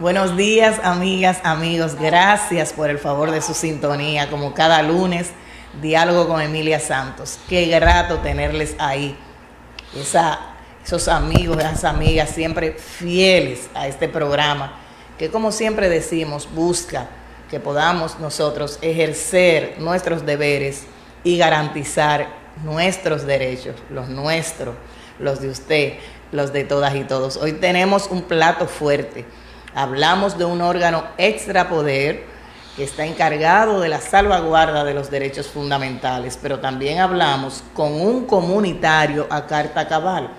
Buenos días, amigas, amigos. Gracias por el favor de su sintonía. Como cada lunes, diálogo con Emilia Santos. Qué grato tenerles ahí. Esos amigos, esas amigas siempre fieles a este programa, que como siempre decimos, busca que podamos nosotros ejercer nuestros deberes y garantizar nuestros derechos, los nuestros, los de usted, los de todas y todos. Hoy tenemos un plato fuerte. Hablamos de un órgano extrapoder que está encargado de la salvaguarda de los derechos fundamentales, pero también hablamos con un comunitario a carta cabal,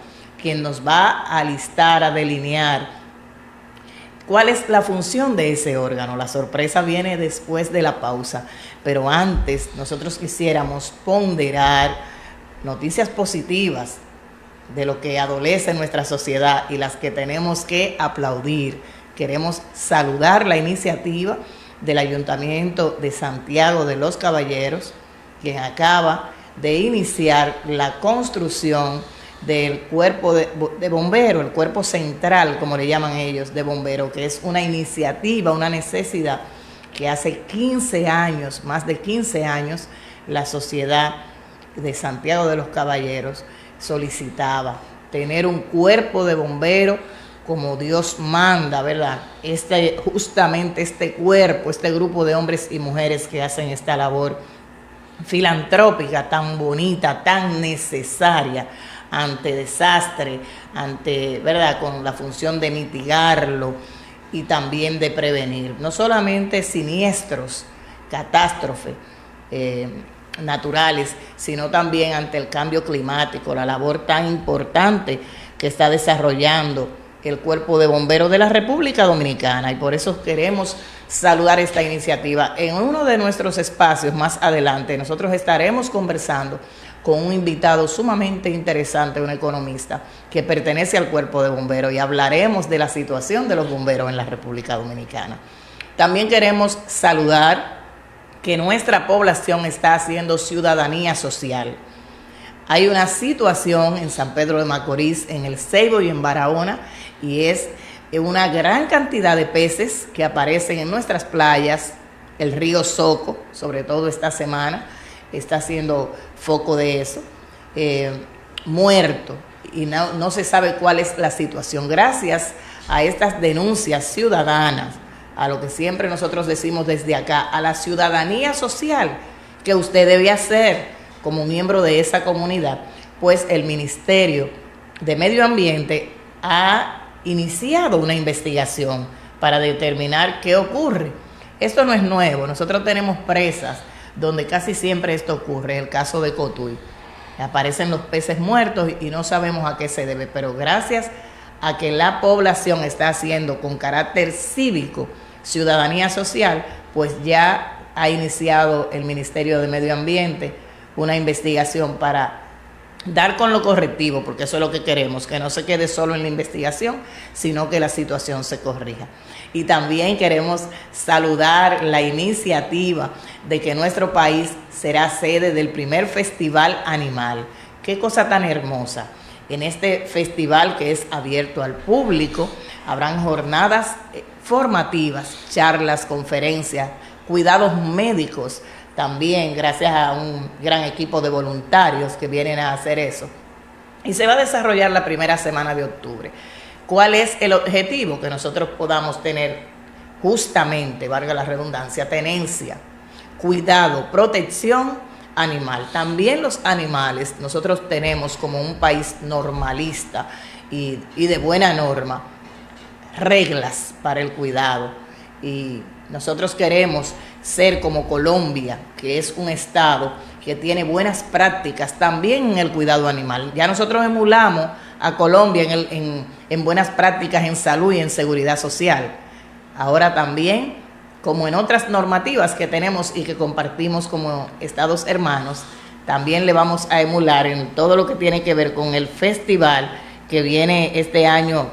quien nos va a listar, a delinear cuál es la función de ese órgano. La sorpresa viene después de la pausa, pero antes nosotros quisiéramos ponderar noticias positivas de lo que adolece nuestra sociedad y las que tenemos que aplaudir. Queremos saludar la iniciativa del Ayuntamiento de Santiago de los Caballeros, quien acaba de iniciar la construcción del cuerpo de bombero, el cuerpo central, como le llaman ellos, de bombero, que es una iniciativa, una necesidad que hace 15 años, más de 15 años, la sociedad de Santiago de los Caballeros solicitaba tener un cuerpo de bombero como Dios manda, ¿verdad? Justamente este cuerpo, este grupo de hombres y mujeres que hacen esta labor filantrópica tan bonita, tan necesaria ante desastre, ¿verdad? Con la función de mitigarlo y también de prevenir, no solamente siniestros, catástrofes naturales, sino también ante el cambio climático, la labor tan importante que está desarrollando el Cuerpo de Bomberos de la República Dominicana, y por eso queremos saludar esta iniciativa. En uno de nuestros espacios más adelante nosotros estaremos conversando con un invitado sumamente interesante, un economista que pertenece al Cuerpo de Bomberos, y hablaremos de la situación de los bomberos en la República Dominicana. También queremos saludar que nuestra población está haciendo ciudadanía social. Hay una situación en San Pedro de Macorís, en El Ceibo y en Barahona, y es una gran cantidad de peces que aparecen en nuestras playas. El río Soco, sobre todo esta semana, está siendo foco de eso, muerto, y no se sabe cuál es la situación. Gracias a estas denuncias ciudadanas, a lo que siempre nosotros decimos desde acá, a la ciudadanía social que usted debe hacer como miembro de esa comunidad, pues el Ministerio de Medio Ambiente ha iniciado una investigación para determinar qué ocurre. Esto no es nuevo, nosotros tenemos presas donde casi siempre esto ocurre. El caso de Cotuí, aparecen los peces muertos y no sabemos a qué se debe, pero gracias a que la población está haciendo con carácter cívico ciudadanía social, pues ya ha iniciado el Ministerio de Medio Ambiente una investigación para dar con lo correctivo, porque eso es lo que queremos, que no se quede solo en la investigación, sino que la situación se corrija. Y también queremos saludar la iniciativa de que nuestro país será sede del primer festival animal. Qué cosa tan hermosa. En este festival, que es abierto al público, habrán jornadas formativas, charlas, conferencias, cuidados médicos, también gracias a un gran equipo de voluntarios que vienen a hacer eso. Y se va a desarrollar la primera semana de octubre. ¿Cuál es el objetivo? Que nosotros podamos tener justamente, valga la redundancia, tenencia, cuidado, protección animal. También los animales, nosotros tenemos como un país normalista y de buena norma, reglas para el cuidado. Y nosotros queremos ser como Colombia, que es un estado que tiene buenas prácticas también en el cuidado animal. Ya nosotros emulamos a Colombia en buenas prácticas en salud y en seguridad social. Ahora también, como en otras normativas que tenemos y que compartimos como estados hermanos, también le vamos a emular en todo lo que tiene que ver con el festival que viene este año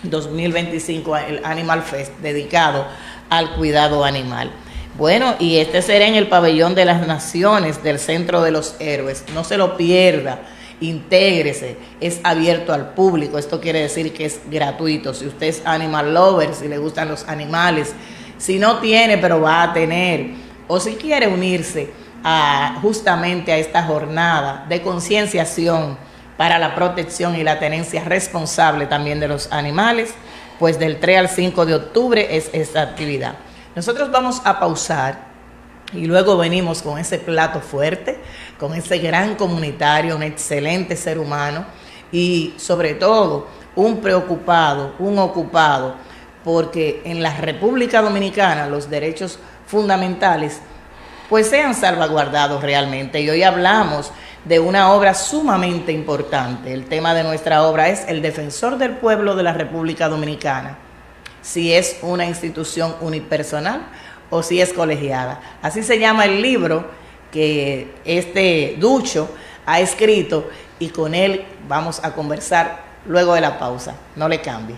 2025, el Animal Fest, dedicado al cuidado animal. Bueno, y este será en el Pabellón de las Naciones del Centro de los Héroes. No se lo pierda. intégrese, es abierto al público, esto quiere decir que es gratuito. Si usted es animal lover, si le gustan los animales, si no tiene pero va a tener, o si quiere unirse justamente a esta jornada de concienciación para la protección y la tenencia responsable también de los animales, pues del 3 al 5 de octubre es esta actividad. Nosotros vamos a pausar y luego venimos con ese plato fuerte, con ese gran comunitario, un excelente ser humano y sobre todo un preocupado, un ocupado, porque en la República Dominicana los derechos fundamentales pues sean salvaguardados realmente. Y hoy hablamos de una obra sumamente importante. El tema de nuestra obra es el Defensor del Pueblo de la República Dominicana, si es una institución unipersonal o si es colegiada. Así se llama el libro que este Ducho ha escrito y con él vamos a conversar luego de la pausa. No le cambie.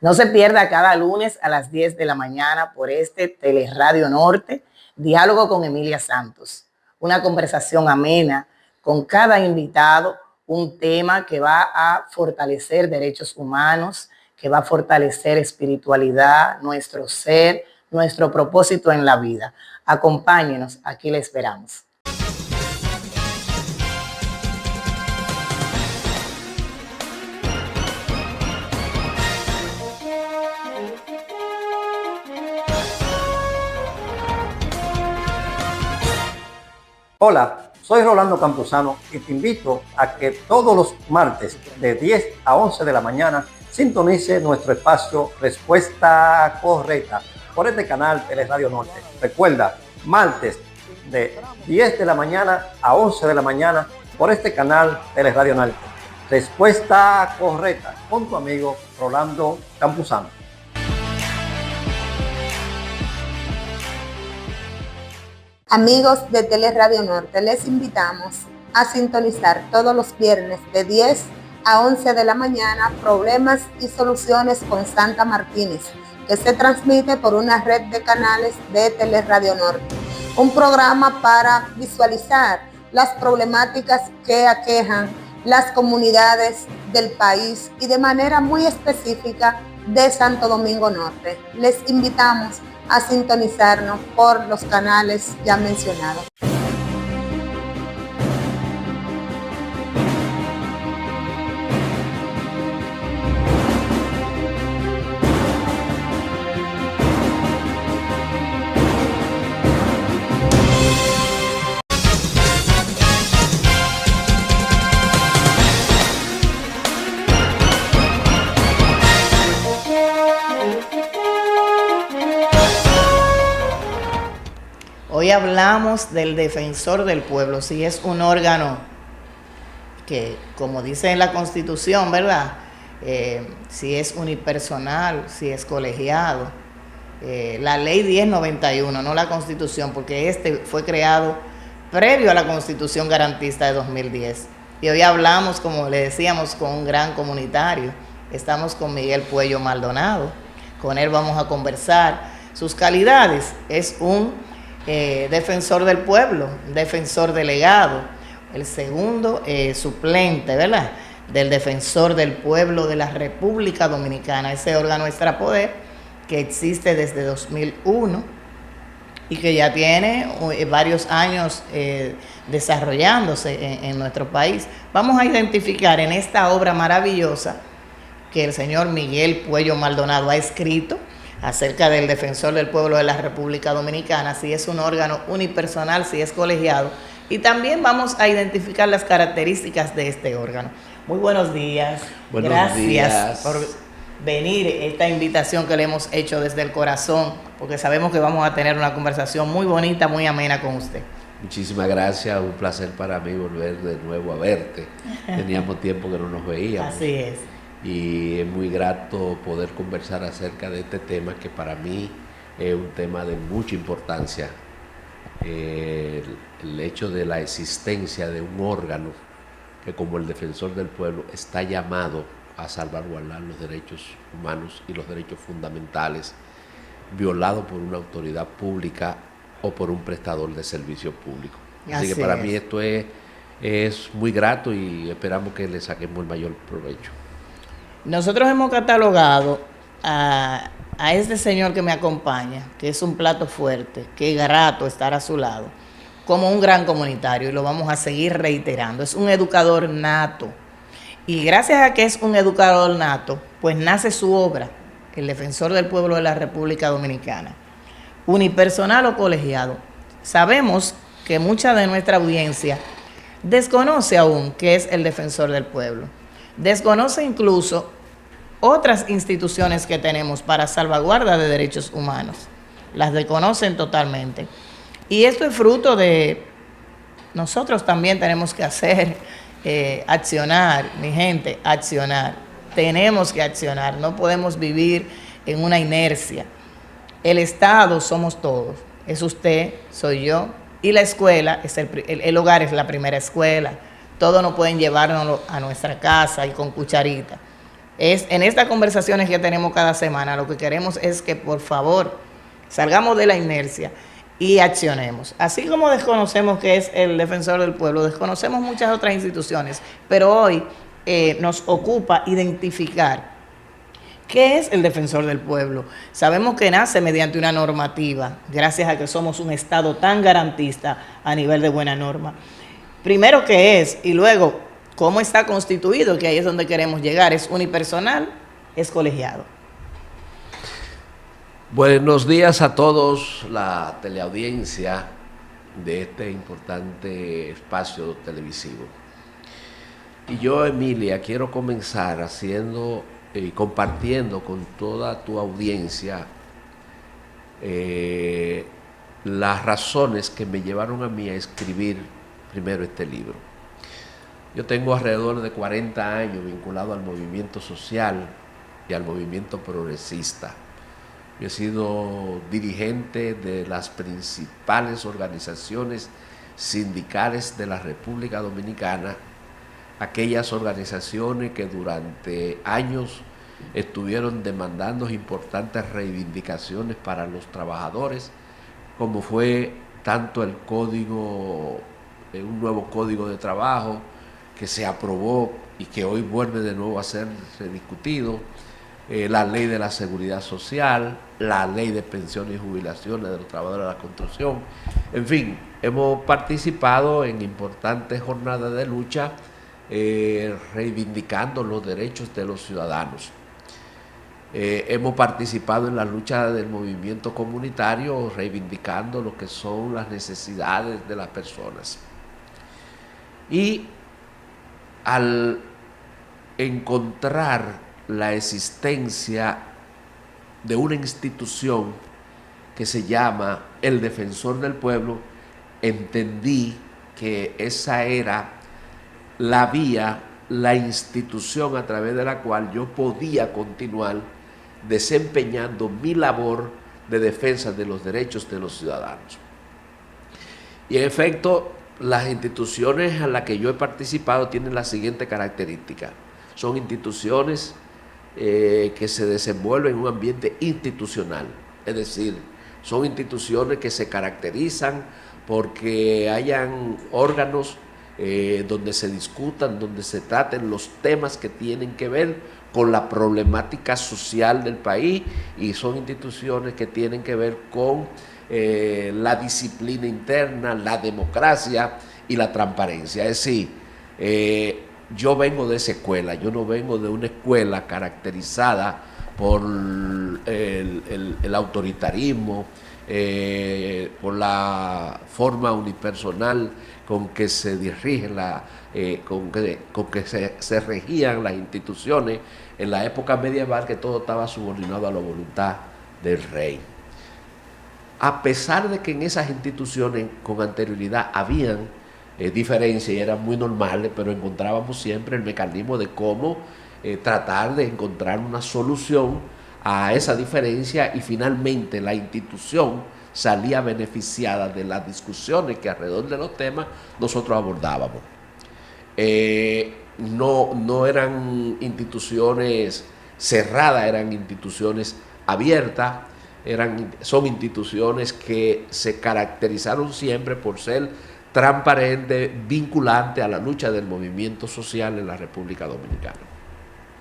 No se pierda cada lunes a las 10 de la mañana por este Teleradio Norte, Diálogo con Emilia Santos. Una conversación amena con cada invitado, un tema que va a fortalecer derechos humanos, que va a fortalecer espiritualidad, nuestro ser, nuestro propósito en la vida. Acompáñenos, aquí le esperamos. Hola, soy Rolando Campuzano y te invito a que todos los martes de 10 a 11 de la mañana sintonice nuestro espacio Respuesta Correcta por este canal Teleradio Norte. Recuerda, martes de 10 de la mañana a 11 de la mañana por este canal Teleradio Norte. Respuesta Correcta con tu amigo Rolando Campuzano. Amigos de Teleradio Norte, les invitamos a sintonizar todos los viernes de 10 a 11 de la mañana Problemas y Soluciones con Santa Martínez, que se transmite por una red de canales de Teleradio Norte. Un programa para visualizar las problemáticas que aquejan las comunidades del país y de manera muy específica de Santo Domingo Norte. Les invitamos a sintonizarnos por los canales ya mencionados. Hoy hablamos del Defensor del Pueblo, si es un órgano que, como dice en la Constitución, ¿verdad? Si es unipersonal, si es colegiado. La Ley 1091, no la Constitución, porque este fue creado previo a la Constitución Garantista de 2010. Y hoy hablamos, como le decíamos, con un gran comunitario. Estamos con Miguel Puello Maldonado. Con él vamos a conversar. Sus calidades: es un defensor del pueblo, defensor delegado, el segundo suplente, ¿verdad?, del defensor del pueblo de la República Dominicana, ese órgano extrapoder que existe desde 2001 y que ya tiene varios años desarrollándose en nuestro país. Vamos a identificar en esta obra maravillosa que el señor Miguel Puello Maldonado ha escrito acerca del Defensor del Pueblo de la República Dominicana, si es un órgano unipersonal, si es colegiado, y también vamos a identificar las características de este órgano. Muy buenos días. Gracias por venir, esta invitación que le hemos hecho desde el corazón, porque sabemos que vamos a tener una conversación muy bonita, muy amena con usted. Muchísimas gracias, un placer para mí volver de nuevo a verte. Teníamos tiempo que no nos veíamos. Así es. Y es muy grato poder conversar acerca de este tema que para mí es un tema de mucha importancia. El hecho de la existencia de un órgano que como el defensor del pueblo está llamado a salvaguardar los derechos humanos y los derechos fundamentales violados por una autoridad pública o por un prestador de servicio público. Así que para mí esto es muy grato y esperamos que le saquemos el mayor provecho. Nosotros hemos catalogado a este señor que me acompaña, que es un plato fuerte, que es grato estar a su lado, como un gran comunitario, y lo vamos a seguir reiterando. Es un educador nato. Y gracias a que es un educador nato, pues nace su obra, El Defensor del Pueblo de la República Dominicana. Unipersonal o colegiado. Sabemos que mucha de nuestra audiencia desconoce aún qué es el Defensor del Pueblo. Desconoce incluso otras instituciones que tenemos para salvaguarda de derechos humanos. Las desconocen totalmente. Y esto es fruto de nosotros también tenemos que hacer, accionar, mi gente, accionar. Tenemos que accionar, no podemos vivir en una inercia. El Estado somos todos, es usted, soy yo, y la escuela, el hogar es la primera escuela. Todos no pueden llevárnoslo a nuestra casa y con cucharita. En estas conversaciones que tenemos cada semana, lo que queremos es que por favor salgamos de la inercia y accionemos. Así como desconocemos qué es el Defensor del Pueblo, desconocemos muchas otras instituciones, pero hoy nos ocupa identificar qué es el Defensor del Pueblo. Sabemos que nace mediante una normativa, gracias a que somos un Estado tan garantista a nivel de buena norma. Primero, ¿qué es? Y luego, ¿cómo está constituido? Que ahí es donde queremos llegar. ¿Es unipersonal? ¿Es colegiado? Buenos días a todos, la teleaudiencia de este importante espacio televisivo. Y yo, Emilia, quiero comenzar compartiendo con toda tu audiencia las razones que me llevaron a mí a escribir primero este libro. Yo tengo alrededor de 40 años vinculado al movimiento social y al movimiento progresista. Yo he sido dirigente de las principales organizaciones sindicales de la República Dominicana, aquellas organizaciones que durante años estuvieron demandando importantes reivindicaciones para los trabajadores, como fue tanto un nuevo código de trabajo que se aprobó y que hoy vuelve de nuevo a ser rediscutido, la ley de la seguridad social, la ley de pensiones y jubilaciones de los trabajadores de la construcción. En fin, hemos participado en importantes jornadas de lucha reivindicando los derechos de los ciudadanos. Hemos participado en la lucha del movimiento comunitario reivindicando lo que son las necesidades de las personas. Y al encontrar la existencia de una institución que se llama el Defensor del Pueblo, entendí que esa era la vía, la institución a través de la cual yo podía continuar desempeñando mi labor de defensa de los derechos de los ciudadanos. Y en efecto, las instituciones a las que yo he participado tienen la siguiente característica. Son instituciones que se desenvuelven en un ambiente institucional, es decir, son instituciones que se caracterizan porque hayan órganos donde se discutan, donde se traten los temas que tienen que ver con la problemática social del país, y son instituciones que tienen que ver con la disciplina interna, la democracia y la transparencia. Es decir, yo vengo de esa escuela, yo no vengo de una escuela caracterizada por el autoritarismo, por la forma unipersonal con que se dirige con que se regían las instituciones en la época medieval, que todo estaba subordinado a la voluntad del rey. a pesar de que en esas instituciones con anterioridad habían diferencias y eran muy normales, pero encontrábamos siempre el mecanismo de cómo tratar de encontrar una solución a esa diferencia, y finalmente la institución salía beneficiada de las discusiones que alrededor de los temas nosotros abordábamos. No eran instituciones cerradas, eran instituciones abiertas, son instituciones que se caracterizaron siempre por ser transparentes, vinculantes a la lucha del movimiento social en la República Dominicana.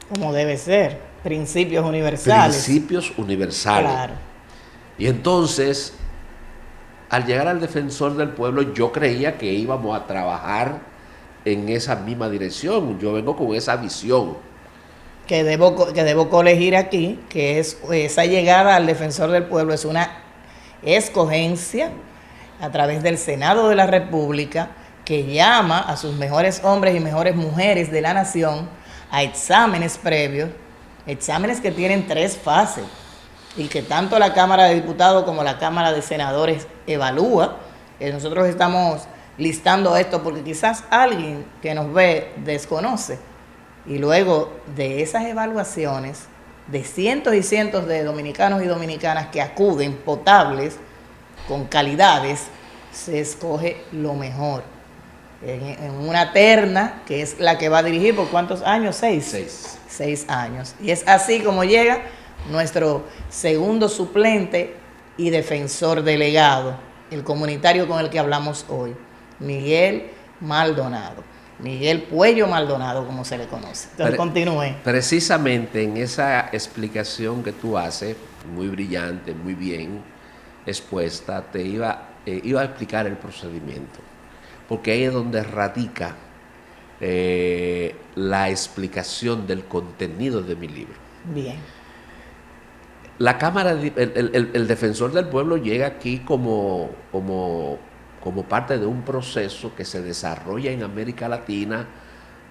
Como debe ser, principios universales. Principios universales. Claro. Y entonces, al llegar al Defensor del Pueblo, yo creía que íbamos a trabajar en esa misma dirección. Yo vengo con esa visión. Que debo colegir aquí, que es esa llegada al Defensor del Pueblo es una escogencia a través del Senado de la República, que llama a sus mejores hombres y mejores mujeres de la nación a exámenes previos, exámenes que tienen 3 fases y que tanto la Cámara de Diputados como la Cámara de Senadores evalúa. Nosotros estamos listando esto porque quizás alguien que nos ve desconoce. Y luego de esas evaluaciones, de cientos y cientos de dominicanos y dominicanas que acuden potables, con calidades, se escoge lo mejor. En una terna, que es la que va a dirigir por ¿cuántos años? 6. 6 años. Y es así como llega nuestro segundo suplente y defensor delegado, el comunitario con el que hablamos hoy, Miguel Maldonado. Miguel Puello Maldonado, como se le conoce. Entonces, continúe. Precisamente en esa explicación que tú haces, muy brillante, muy bien expuesta, te iba a explicar el procedimiento, porque ahí es donde radica la explicación del contenido de mi libro. Bien. La Cámara, el Defensor del Pueblo llega aquí como parte de un proceso que se desarrolla en América Latina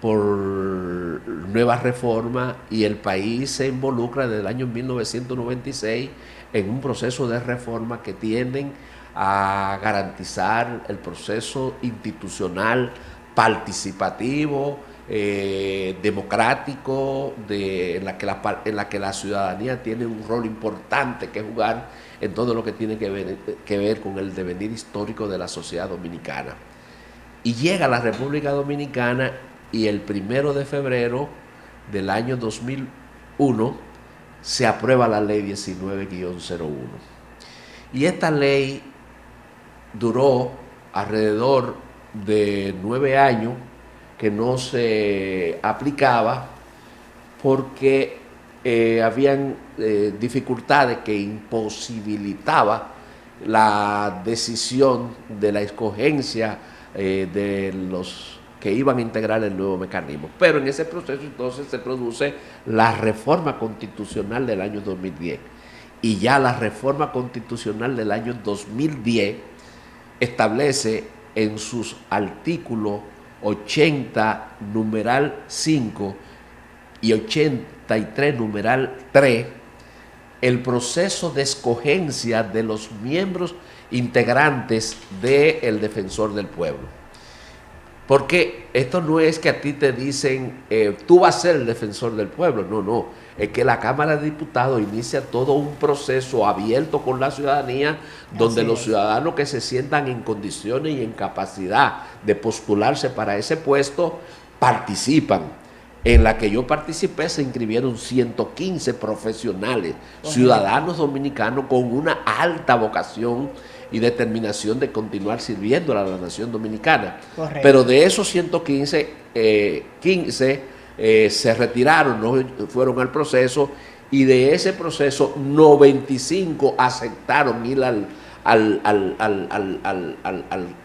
por nuevas reformas, y el país se involucra desde el año 1996 en un proceso de reforma que tienden a garantizar el proceso institucional participativo, democrático, en la que la ciudadanía tiene un rol importante que jugar en todo lo que tiene que ver con el devenir histórico de la sociedad dominicana. Y llega a la República Dominicana, y el 1 de febrero del año 2001 se aprueba la ley 19-01. Y esta ley duró alrededor de 9 años que no se aplicaba porque habían dificultades que imposibilitaba la decisión de la escogencia de los que iban a integrar el nuevo mecanismo. Pero en ese proceso entonces se produce la reforma constitucional del año 2010. Y ya la reforma constitucional del año 2010 establece en sus artículos 80, numeral 5 y 83, numeral 3, el proceso de escogencia de los miembros integrantes del Defensor del Pueblo. Porque esto no es que a ti te dicen, tú vas a ser el Defensor del Pueblo. No. Es que la Cámara de Diputados inicia todo un proceso abierto con la ciudadanía, donde los ciudadanos que se sientan en condiciones y en capacidad de postularse para ese puesto participan. En la que yo participé se inscribieron 115 profesionales, ciudadanos dominicanos con una alta vocación y determinación de continuar sirviendo a la nación dominicana. Correcto. Pero de esos 115, 15 se retiraron, no fueron al proceso, y de ese proceso 95 aceptaron ir a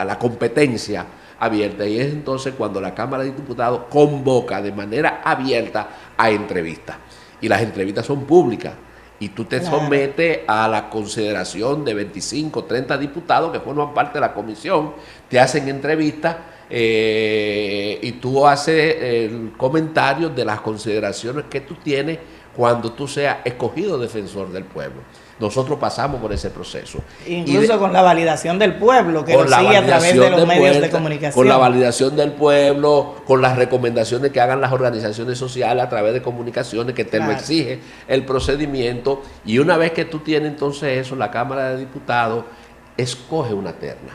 la competencia abierta. Y es entonces cuando la Cámara de Diputados convoca de manera abierta a entrevistas. Y las entrevistas son públicas. Y tú te sometes a la consideración de 25, 30 diputados que forman parte de la comisión, te hacen entrevistas y tú haces el comentario de las consideraciones que tú tienes cuando tú seas escogido defensor del pueblo. Nosotros pasamos por ese proceso. Incluso con la validación del pueblo, que lo sigue a través de los medios de comunicación. Con la validación del pueblo, con las recomendaciones que hagan las organizaciones sociales a través de comunicaciones, que te lo exige el procedimiento. Y una vez que tú tienes entonces eso, la Cámara de Diputados escoge una terna.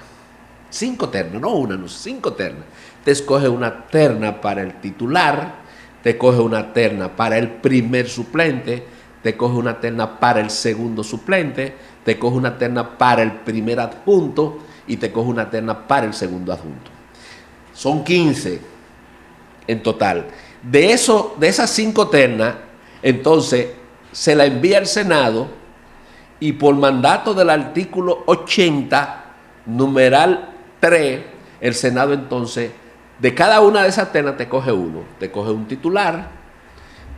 5 ternas, no una, no, 5 ternas. Te escoge una terna para el titular, te coge una terna para el primer suplente, te coge una terna para el segundo suplente, te coge una terna para el primer adjunto y te coge una terna para el segundo adjunto. Son 15 en total. De esas 5 ternas, entonces se la envía al Senado y por mandato del artículo 80, numeral 3, el Senado entonces, de cada una de esas ternas te coge uno. Te coge un titular,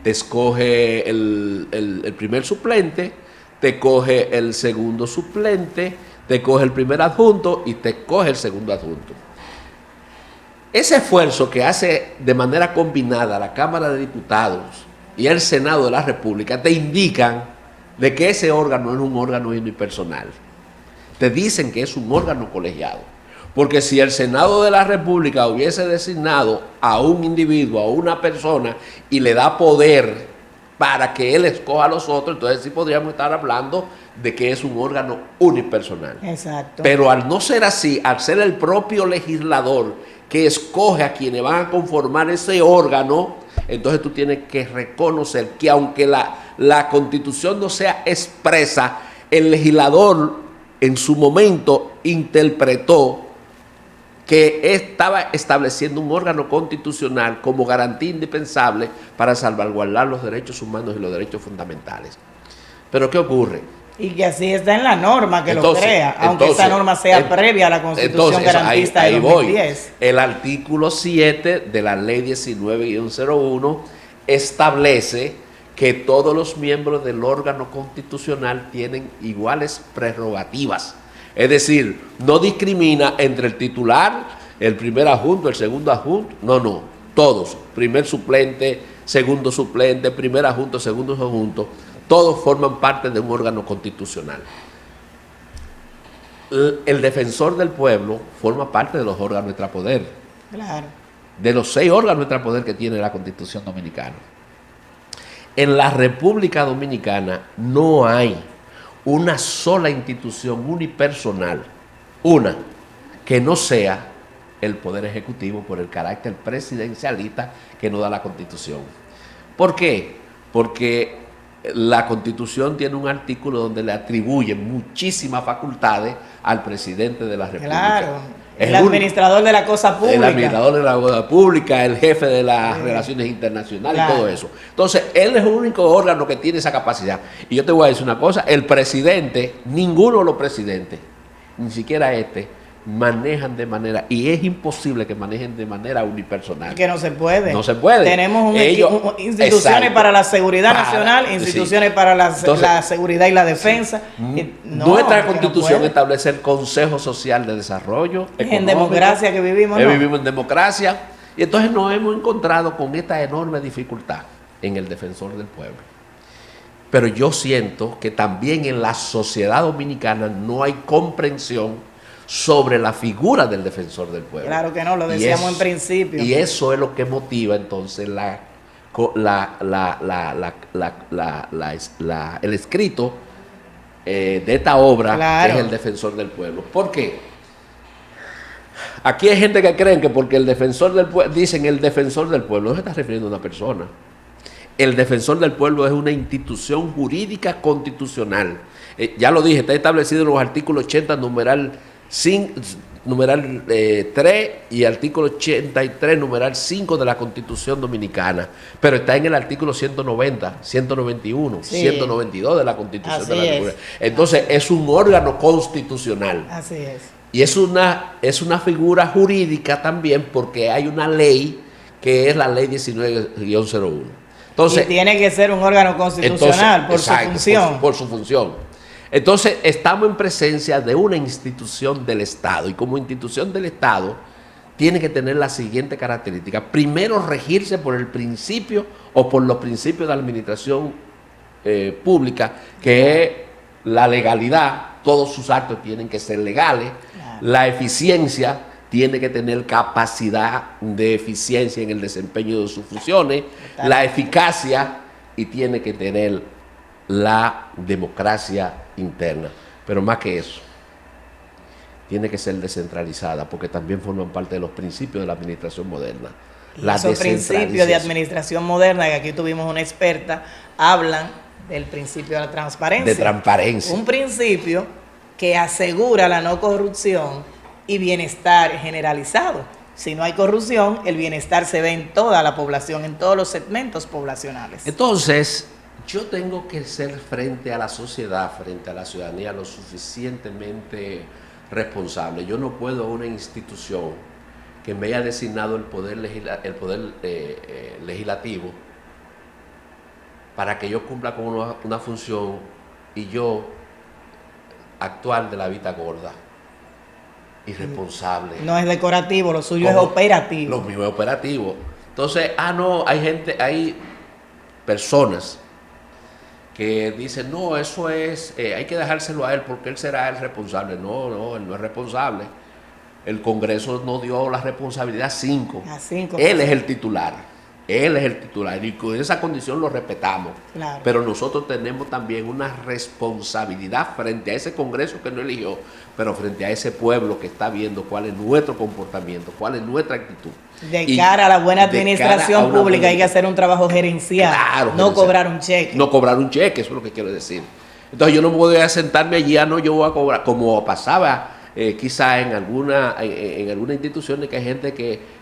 te escoge el primer suplente, te coge el segundo suplente, te coge el primer adjunto y te coge el segundo adjunto. Ese esfuerzo que hace de manera combinada la Cámara de Diputados y el Senado de la República te indican de que ese órgano es un órgano unipersonal. Te dicen que es un órgano colegiado. Porque si el Senado de la República hubiese designado a un individuo, a una persona, y le da poder para que él escoja a los otros, entonces sí podríamos estar hablando de que es un órgano unipersonal. Exacto. Pero al no ser así, al ser el propio legislador que escoge a quienes van a conformar ese órgano, entonces tú tienes que reconocer que aunque la Constitución no sea expresa, el legislador en su momento interpretó que estaba estableciendo un órgano constitucional como garantía indispensable para salvaguardar los derechos humanos y los derechos fundamentales. Pero ¿qué ocurre? Y que así está en la norma que lo crea, aunque esa norma sea previa a la Constitución garantista de 2010. El artículo 7 de la Ley 19-01 establece que todos los miembros del órgano constitucional tienen iguales prerrogativas. Es decir, no discrimina entre el titular, el primer adjunto, el segundo adjunto. No, todos, primer suplente, segundo suplente, primer adjunto, segundo adjunto, todos forman parte de un órgano constitucional. El defensor del pueblo forma parte de los órganos extrapoder. Claro. De los 6 órganos extrapoder que tiene la Constitución Dominicana. En la República Dominicana no hay una sola institución unipersonal, una que no sea el Poder Ejecutivo por el carácter presidencialista que nos da la Constitución. ¿Por qué? Porque la Constitución tiene un artículo donde le atribuye muchísimas facultades al presidente de la República. Claro. El administrador de la cosa pública. El administrador de la cosa pública, el jefe de las relaciones internacionales, claro, y todo eso. Entonces, él es el único órgano que tiene esa capacidad. Y yo te voy a decir una cosa, el presidente, ninguno de los presidentes, ni siquiera manejan de manera, y es imposible que manejen de manera unipersonal. Que no se puede. No se puede. Tenemos instituciones exacto, para la seguridad nacional, instituciones sí, para la seguridad y la defensa. Nuestra Constitución establece el Consejo Social de Desarrollo Económico. En democracia que vivimos. Vivimos en democracia. Y entonces nos hemos encontrado con esta enorme dificultad en el defensor del pueblo. Pero yo siento que también en la sociedad dominicana no hay comprensión sobre la figura del defensor del pueblo. Claro que no, lo decíamos en principio. Y eso es lo que motiva entonces el escrito de esta obra, claro, que es el defensor del pueblo. ¿Por qué? Aquí hay gente que creen que porque el defensor del pueblo, dicen el defensor del pueblo, no se está refiriendo a una persona. El defensor del pueblo es una institución jurídica constitucional. Ya lo dije, está establecido en los artículos 80, numeral 3 y artículo 83, numeral 5 de la Constitución Dominicana, pero está en el artículo 190, 191, sí, 192 de la Constitución de la República. Entonces es un órgano constitucional. Así es. Y es una figura jurídica también porque hay una ley que es la Ley 19-01. Entonces, y tiene que ser un órgano constitucional por su función. Por su función. Entonces, estamos en presencia de una institución del Estado y como institución del Estado tiene que tener la siguiente característica. Primero, regirse por el principio o por los principios de administración pública, que es la legalidad. Todos sus actos tienen que ser legales. Claro. La eficiencia tiene que tener capacidad de eficiencia en el desempeño de sus funciones. Totalmente. La eficacia, y tiene que tener la democracia interna. Pero más que eso, tiene que ser descentralizada, porque también forman parte de los principios de la administración moderna. Esos principios de administración moderna, que aquí tuvimos una experta, hablan del principio de la transparencia. De transparencia. Un principio que asegura la no corrupción y bienestar generalizado. Si no hay corrupción, el bienestar se ve en toda la población, en todos los segmentos poblacionales. Entonces, yo tengo que ser frente a la sociedad, frente a la ciudadanía, lo suficientemente responsable. Yo no puedo, una institución que me haya designado el poder legislativo para que yo cumpla con una función, y yo actuar de la vista gorda, irresponsable. No es decorativo, lo suyo es operativo. Lo mío es operativo. Entonces, no, hay personas que dicen, no, eso es, hay que dejárselo a él porque él será el responsable. No, él no es responsable. El Congreso nos dio la responsabilidad a 5. Él es el titular. Él es el titular, y con esa condición lo respetamos. Claro. Pero nosotros tenemos también una responsabilidad frente a ese Congreso que no eligió, pero frente a ese pueblo que está viendo cuál es nuestro comportamiento, cuál es nuestra actitud. De cara a la buena administración pública hay que hacer un trabajo gerencial, claro, no cobrar un cheque. No cobrar un cheque, eso es lo que quiero decir. Entonces yo no voy a sentarme allí, yo voy a cobrar, como pasaba quizá en alguna institución, de que hay gente que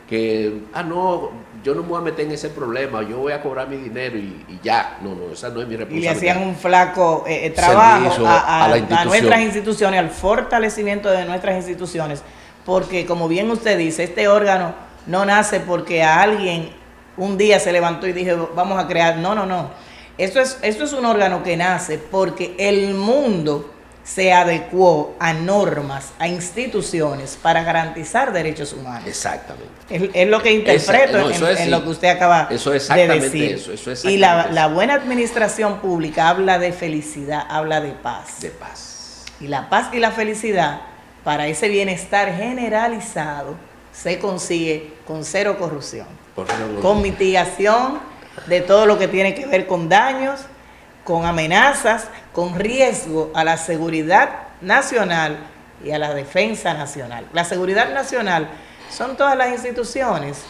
no, yo no me voy a meter en ese problema, yo voy a cobrar mi dinero y ya. No, esa no es mi responsabilidad. Y le hacían un flaco trabajo a nuestras instituciones, al fortalecimiento de nuestras instituciones, porque como bien usted dice, este órgano no nace porque a alguien un día se levantó y dijo, vamos a crear. No. Esto es un órgano que nace porque el mundo se adecuó a normas, a instituciones para garantizar derechos humanos. Exactamente. Es lo que interpreto en lo que usted acaba de decir. Eso y la buena administración pública habla de felicidad, habla de paz. De paz. Y la paz y la felicidad, para ese bienestar generalizado, se consigue con cero corrupción, con mitigación de todo lo que tiene que ver con daños, con amenazas, con riesgo a la seguridad nacional y a la defensa nacional. La seguridad nacional son todas las instituciones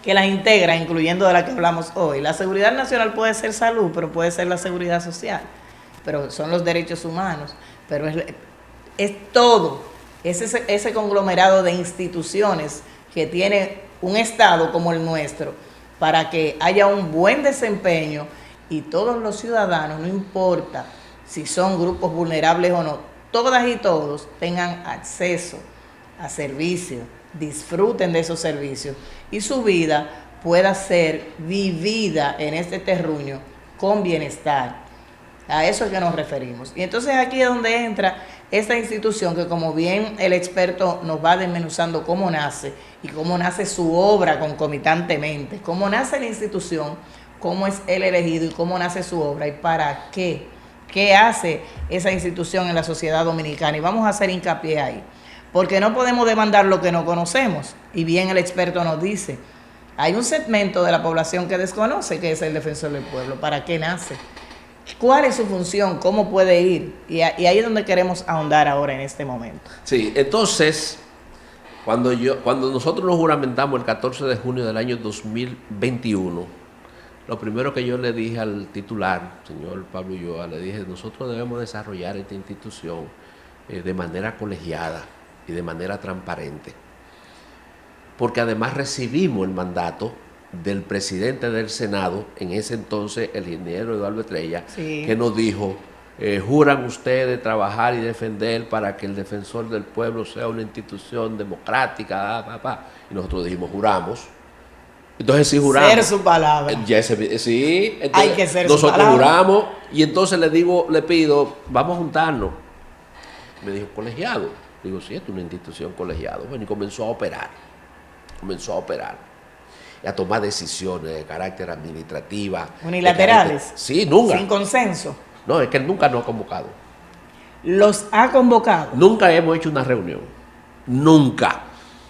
que las integran, incluyendo de la que hablamos hoy. La seguridad nacional puede ser salud, pero puede ser la seguridad social, pero son los derechos humanos, pero es todo, ese conglomerado de instituciones que tiene un Estado como el nuestro, para que haya un buen desempeño y todos los ciudadanos, no importa si son grupos vulnerables o no, todas y todos tengan acceso a servicios, disfruten de esos servicios y su vida pueda ser vivida en este terruño con bienestar. A eso es que nos referimos. Y entonces aquí es donde entra esta institución que, como bien el experto nos va desmenuzando cómo nace y cómo nace su obra concomitantemente, cómo nace la institución, cómo es el elegido y cómo nace su obra y para qué. ¿Qué hace esa institución en la sociedad dominicana? Y vamos a hacer hincapié ahí, porque no podemos demandar lo que no conocemos. Y bien el experto nos dice, hay un segmento de la población que desconoce qué es el defensor del pueblo, para qué nace, cuál es su función, cómo puede ir. Y ahí es donde queremos ahondar ahora en este momento. Sí, entonces, cuando nosotros nos juramentamos el 14 de junio del año 2021, lo primero que yo le dije al titular, señor Pablo Ulloa, le dije, nosotros debemos desarrollar esta institución de manera colegiada y de manera transparente, porque además recibimos el mandato del presidente del Senado, en ese entonces el ingeniero Eduardo Estrella, sí, que nos dijo, juran ustedes trabajar y defender para que el defensor del pueblo sea una institución democrática, y nosotros dijimos, juramos. Entonces sí juramos. Ser su palabra. Sí, entonces, hay que ser su palabra. Nosotros juramos y entonces le pido, vamos a juntarnos. Me dijo, colegiado. Digo, sí, es una institución colegiado. Bueno, y comenzó a operar. y a tomar decisiones de carácter administrativa. Unilaterales. Sí, nunca. Sin consenso. No, es que él nunca nos ha convocado. Los ha convocado. Nunca hemos hecho una reunión. Nunca.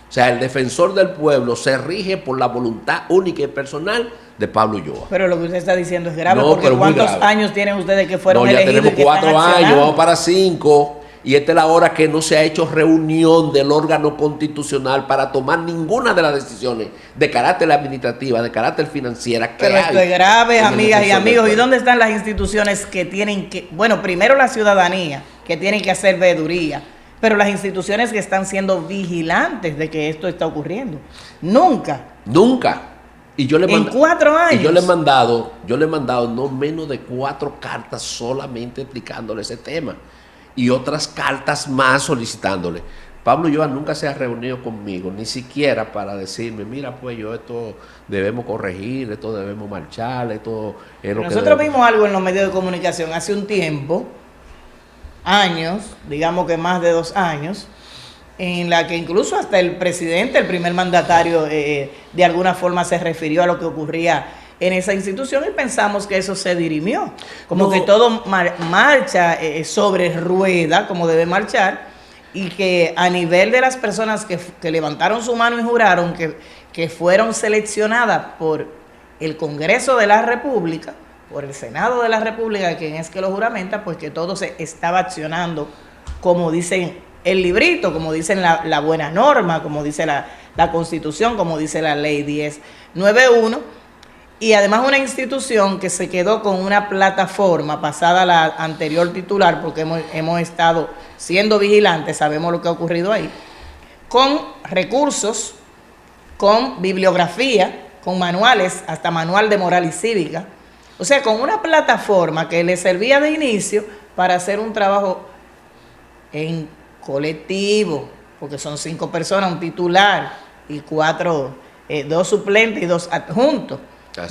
O sea, el defensor del pueblo se rige por la voluntad única y personal de Pablo Ulloa. Pero lo que usted está diciendo es grave, No, porque pero muy ¿cuántos grave. años tienen ustedes que fueron No, ya elegidos? tenemos 4 años, vamos para 5. Y esta es la hora que no se ha hecho reunión del órgano constitucional para tomar ninguna de las decisiones de carácter administrativa, de carácter financiera. Pero esto es grave, amigas y amigos. ¿Y dónde están las instituciones que tienen que, bueno, primero la ciudadanía, que tienen que hacer veeduría, pero las instituciones que están siendo vigilantes de que esto está ocurriendo? Nunca. Nunca. Y yo le En 4 años. Y yo le he mandado no menos de 4 cartas solamente explicándole ese tema. Y otras cartas más solicitándole. Pablo Ulloa nunca se ha reunido conmigo, ni siquiera para decirme, mira, pues yo esto debemos corregir, esto debemos marchar, esto es lo que Nosotros debemos. vimos algo en los medios de comunicación hace un tiempo, años, digamos que más de 2 años, en la que incluso hasta el presidente, el primer mandatario, de alguna forma se refirió a lo que ocurría en esa institución y pensamos que eso se dirimió, como No. que todo marcha sobre rueda, como debe marchar, y que a nivel de las personas que levantaron su mano y juraron que fueron seleccionadas por el Congreso de la República, por el Senado de la República, quien es que lo juramenta, pues que todo se estaba accionando como dicen el librito, como dicen la buena norma, como dice la Constitución, como dice la Ley 1091. Y además una institución que se quedó con una plataforma pasada a la anterior titular, porque hemos estado siendo vigilantes, sabemos lo que ha ocurrido ahí, con recursos, con bibliografía, con manuales, hasta manual de moral y cívica. O sea, con una plataforma que le servía de inicio para hacer un trabajo en colectivo, porque son 5 personas, un titular y 4, 2 suplentes y 2 adjuntos.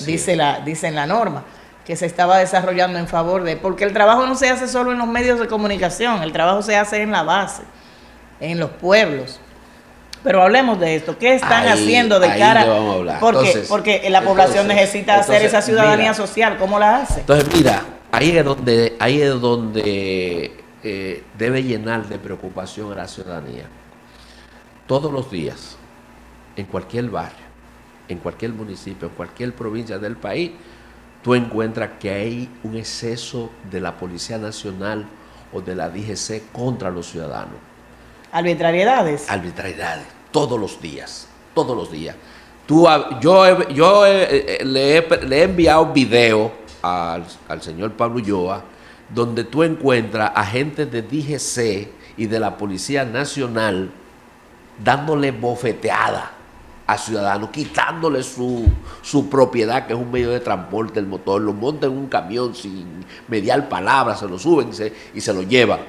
Dice la norma, que se estaba desarrollando en favor de, porque el trabajo no se hace solo en los medios de comunicación, el trabajo se hace en la base, en los pueblos. Pero hablemos de esto, ¿qué están haciendo de cara? Vamos a hablar. Porque la población necesita hacer esa ciudadanía social, ¿cómo la hace? Entonces, mira, ahí es donde debe llenar de preocupación a la ciudadanía. Todos los días, en cualquier barrio, en cualquier municipio, en cualquier provincia del país, tú encuentras que hay un exceso de la Policía Nacional o de la DGC contra los ciudadanos. Arbitrariedades. Arbitrariedades, todos los días, todos los días. Le he enviado video al señor Pablo Ulloa, donde tú encuentras agentes de DGC y de la Policía Nacional dándole bofeteada a ciudadanos, quitándole su propiedad, que es un medio de transporte, el motor, lo montan en un camión sin mediar palabras, se lo suben y se lo llevan.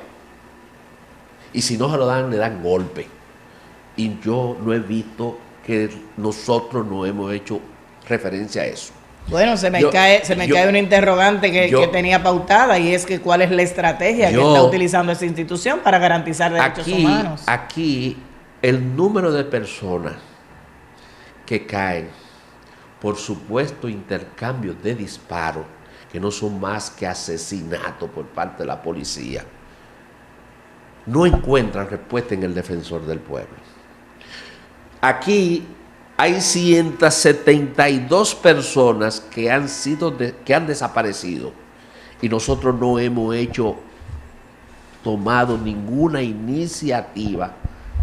Y si no se lo dan, le dan golpe. Y yo no he visto que nosotros no hemos hecho referencia a eso. Bueno, se me cae una interrogante que tenía pautada, y es que cuál es la estrategia que está utilizando esta institución para garantizar derechos humanos. Aquí el número de personas que caen por supuesto intercambios de disparos, que no son más que asesinatos por parte de la policía, no encuentran respuesta en el defensor del pueblo. Aquí hay 172 personas que han desaparecido, y nosotros no hemos tomado ninguna iniciativa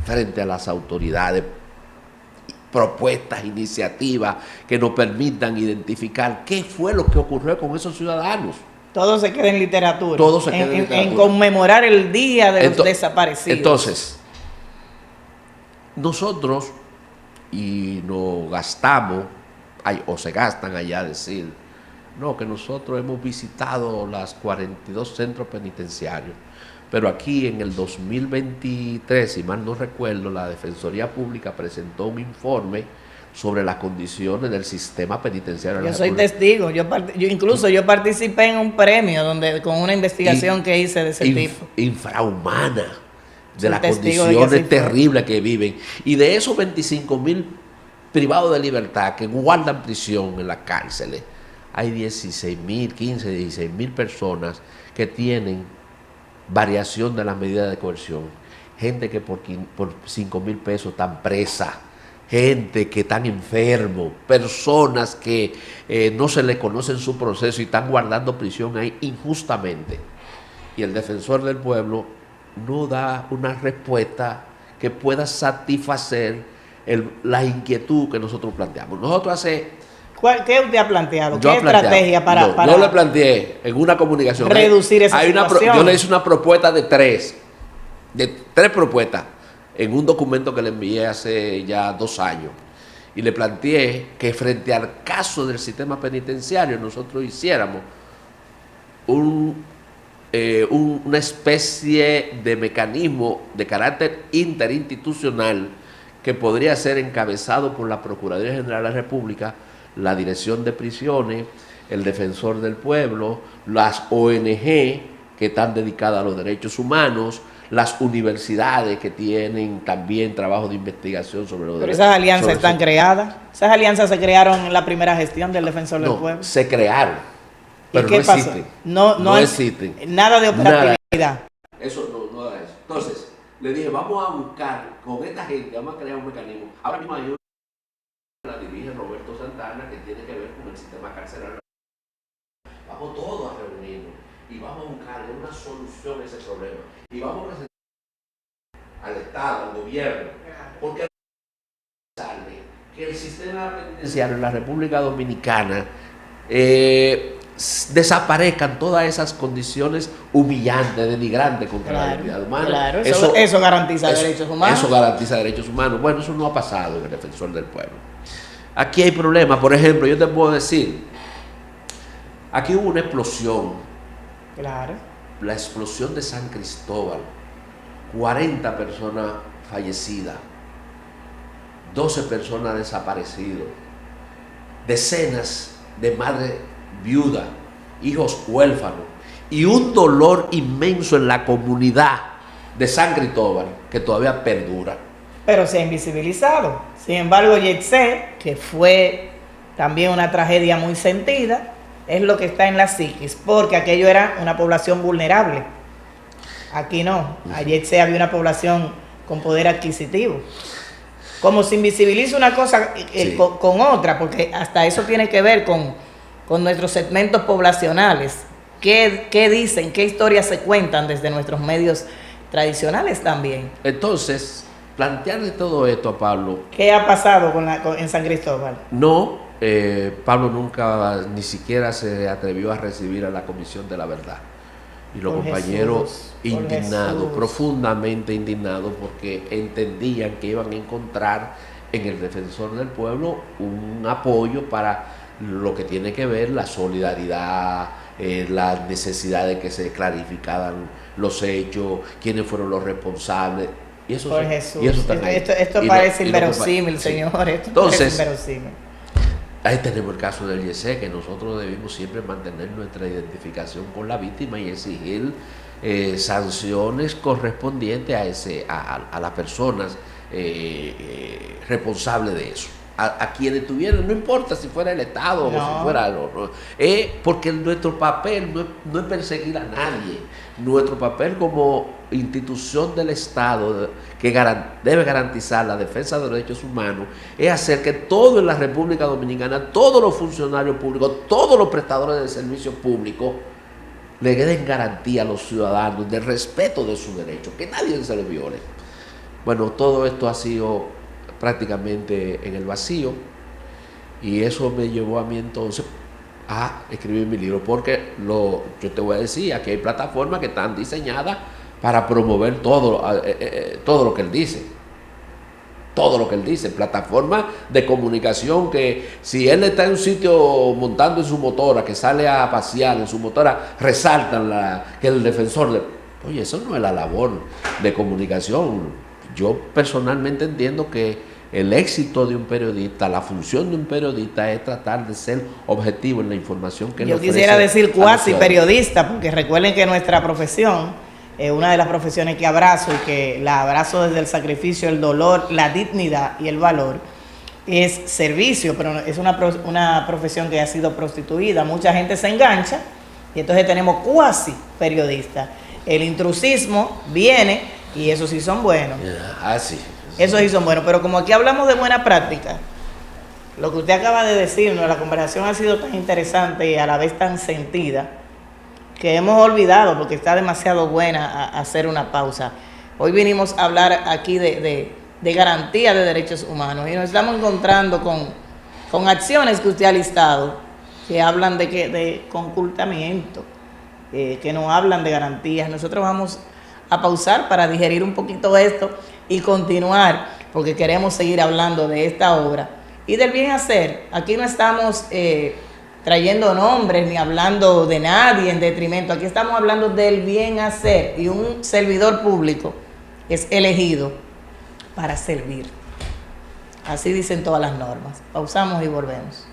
frente a las autoridades, propuestas, iniciativas que nos permitan identificar qué fue lo que ocurrió con esos ciudadanos. Todo se queda en literatura. Todo se queda en literatura. En conmemorar el día de los desaparecidos. Entonces, nosotros, y nos gastamos, o se gastan allá a decir, no, que nosotros hemos visitado las 42 centros penitenciarios, pero aquí en el 2023, si mal no recuerdo, la Defensoría Pública presentó un informe sobre las condiciones del sistema penitenciario. Yo soy testigo, yo participé en un premio con una investigación que hice de ese tipo. Infrahumana, de las condiciones terribles que viven. Y de esos 25,000 privados de libertad que guardan prisión en las cárceles, hay 16.000 personas que tienen variación de las medidas de coerción. Gente que por 5.000 pesos están presas, gente que están enfermos, personas que no se les conoce en su proceso y están guardando prisión ahí injustamente. Y el defensor del pueblo no da una respuesta que pueda satisfacer la inquietud que nosotros planteamos. Nosotros ¿Qué usted ha planteado? ¿Qué estrategia para yo le planteé en una comunicación reducir esa situación? Yo le hice una propuesta de tres propuestas en un documento que le envié hace ya 2 años, y le planteé que frente al caso del sistema penitenciario nosotros hiciéramos una especie de mecanismo de carácter interinstitucional que podría ser encabezado por la Procuraduría General de la República, la Dirección de Prisiones, el Defensor del Pueblo, las ONG que están dedicadas a los derechos humanos, las universidades que tienen también trabajo de investigación sobre los derechos. Pero esas alianzas están creadas. Esas alianzas se crearon en la primera gestión del Defensor del Pueblo. Se crearon, pero ¿Y qué no pasó? existen. No existen. Nada de operatividad. Eso no da eso. Entonces, le dije, vamos a buscar con esta gente, vamos a crear un mecanismo. Ahora mismo hay una que la dirige Roberto Santana que tiene que ver con el sistema carcelario. Vamos todos a reunirnos y vamos a buscarle una solución a ese problema. Y vamos a presentar al Estado, al gobierno, porque que el sistema penitenciario en la República Dominicana desaparezcan todas esas condiciones humillantes, denigrantes contra la dignidad humana. Claro, eso garantiza derechos humanos. Eso garantiza derechos humanos. Bueno, eso no ha pasado en el Defensor del Pueblo. Aquí hay problemas. Por ejemplo, yo te puedo decir, aquí hubo una explosión. Claro. La explosión de San Cristóbal. 40 personas fallecidas. 12 personas desaparecidas. Decenas de madres viudas, hijos huérfanos, y un dolor inmenso en la comunidad de San Cristóbal que todavía perdura. Pero se ha invisibilizado. Sin embargo, Yetse, que fue también una tragedia muy sentida, es lo que está en la psiquis, porque aquello era una población vulnerable. Aquí no. A Yetse había una población con poder adquisitivo. Como se invisibiliza una cosa Sí. con otra, porque hasta eso tiene que ver con nuestros segmentos poblacionales. ¿Qué dicen? ¿Qué historias se cuentan desde nuestros medios tradicionales también? Entonces, plantearle todo esto a Pablo. ¿Qué ha pasado en San Cristóbal? No, Pablo nunca ni siquiera se atrevió a recibir a la Comisión de la Verdad. Y los Por compañeros Jesús, indignados, Jesús. profundamente indignados, porque entendían que iban a encontrar en el Defensor del Pueblo un apoyo para lo que tiene que ver la solidaridad, la necesidad de que se clarificaran los hechos, quiénes fueron los responsables. Y eso, Por Jesús. y eso está ahí. Esto Y parece no- inverosímil, sí. señor. Esto Entonces, parece inverosímil. ahí tenemos el caso del Yetse, que nosotros debemos siempre mantener nuestra identificación con la víctima y exigir sanciones correspondientes a las personas responsables de eso. A quienes tuvieron, no importa si fuera el Estado o si fuera porque nuestro papel no es perseguir a nadie. Nuestro papel como institución del Estado que debe garantizar la defensa de los derechos humanos es hacer que todo en la República Dominicana, todos los funcionarios públicos, todos los prestadores de servicios públicos le den garantía a los ciudadanos del respeto de sus derechos, que nadie se los viole. Bueno, todo esto ha sido prácticamente en el vacío, y eso me llevó a mí entonces a escribir mi libro, porque yo te voy a decir, aquí hay plataformas que están diseñadas para promover todo lo que él dice. Todo lo que él dice, plataformas de comunicación que si él está en un sitio montando en su motora, que sale a pasear en su motora, resaltan que el defensor oye, eso no es la labor de comunicación. Yo personalmente entiendo que el éxito de un periodista, la función de un periodista es tratar de ser objetivo en la información que Yo le ofrece quisiera decir a los cuasi ciudadanos. periodista, porque recuerden que nuestra profesión es una de las profesiones que abrazo, y que la abrazo desde el sacrificio, el dolor, la dignidad y el valor. es servicio, pero es una profesión que ha sido prostituida. Mucha gente se engancha y entonces tenemos cuasi periodistas. El intrusismo viene y esos sí son buenos. Sí. Esos sí son buenos, pero como aquí hablamos de buena práctica, lo que usted acaba de decirnos, la conversación ha sido tan interesante y a la vez tan sentida que hemos olvidado, porque está demasiado buena, hacer una pausa. Hoy vinimos a hablar aquí de garantía de derechos humanos y nos estamos encontrando con acciones que usted ha listado que hablan de concultamiento, que no hablan de garantías. Nosotros vamos a pausar para digerir un poquito esto y continuar, porque queremos seguir hablando de esta obra y del bien hacer. Aquí no estamos trayendo nombres ni hablando de nadie en detrimento. Aquí estamos hablando del bien hacer y un servidor público es elegido para servir. Así dicen todas las normas. Pausamos y volvemos.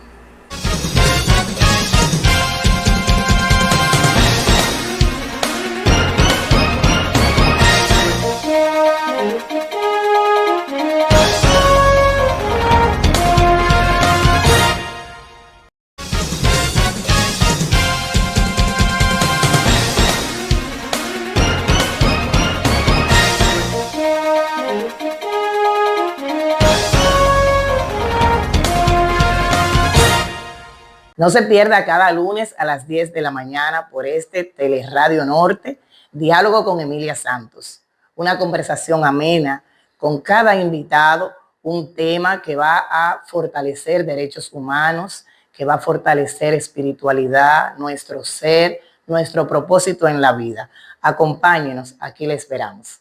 No se pierda cada lunes a las 10 de la mañana por este Teleradio Norte, Diálogo con Emilia Santos. Una conversación amena con cada invitado, un tema que va a fortalecer derechos humanos, que va a fortalecer espiritualidad, nuestro ser, nuestro propósito en la vida. Acompáñenos, aquí le esperamos.